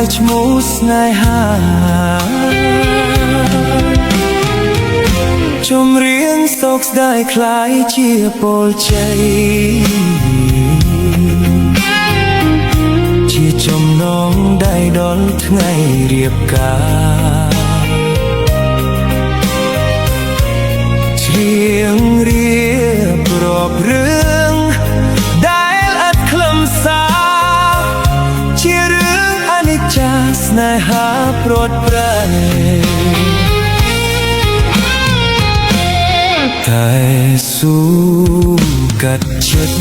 យឈ្មោះស្នេហាចម្រៀងសោកស្ដាយคล้ายជាពលជ័យជាចំណងដៃដល់ថ្ងៃរៀបការច្រៀងរៀបរាប់រឿងដែលឥតខ្លឹមសារជារឿងអនិច្ចាស្នេហាព្រាត់ប្រែតែស៊ូកាត់ចិត្ត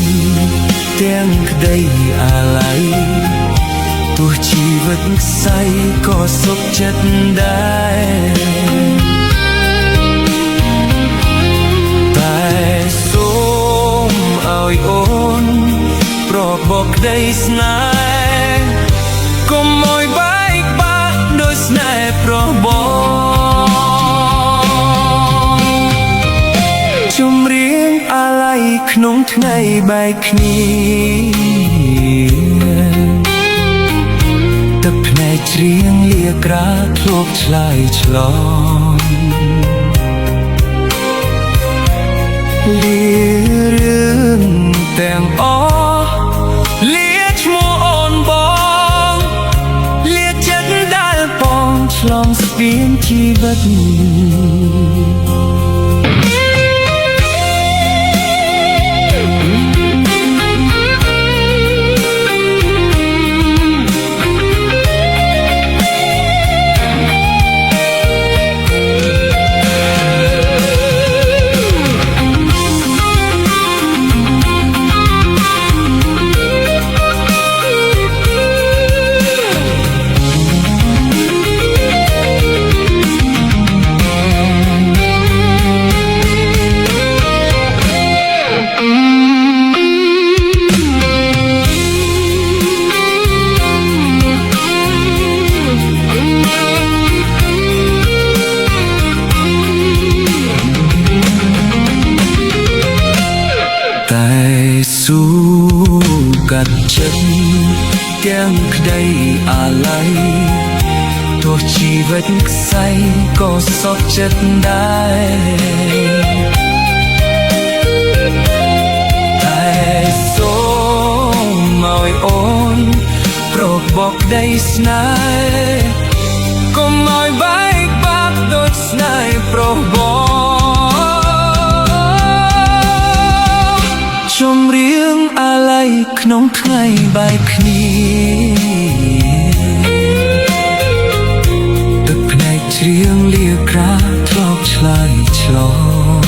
ទាំងក្តីអាល័យទោះជីវិតខ្សែក៏សុខចិត្តដែរតែសូមឲ្យអូនប្របកក្តីស្នេហ៍កុំឲ្យបែកបាក់ដោយស្នេហ៍ប្របងចម្រៀងអាល័យក្នុងថ្ងៃបែកគ្នាទឹកភ្នែកច្រៀងលាក្រាធ្លាប់ឆ្លើយឆ្លងលារឿងទាំងអស់លាឈ្មោះអូនបងលាចិត្តដែលបងឆ្លងស្ពានជីវិតតែស៊ូកាត់ចិត្តទាំងក្តីអាល័យទោះជីវិតខ្សែក៏សុខចិត្តដែរតែសូមឲ្យអូនប្របកក្តីស្នេហ៍កុំឲ្យបែកបាក់ដូចស្នេហ៍ប្របងចម្រៀងអាល័យក្នុងថ្ងៃបែកគ្នាទឹកភ្នែកច្រៀងលាក្រាធ្លាប់ឆ្លើយឆ្លង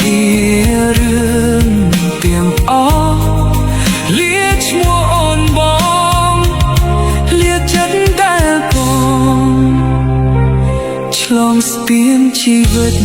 លារឿងទាំងអស់លាឈ្មោះអូនបងលាចិត្តដែលបងឆ្លងស្ពានជីវិត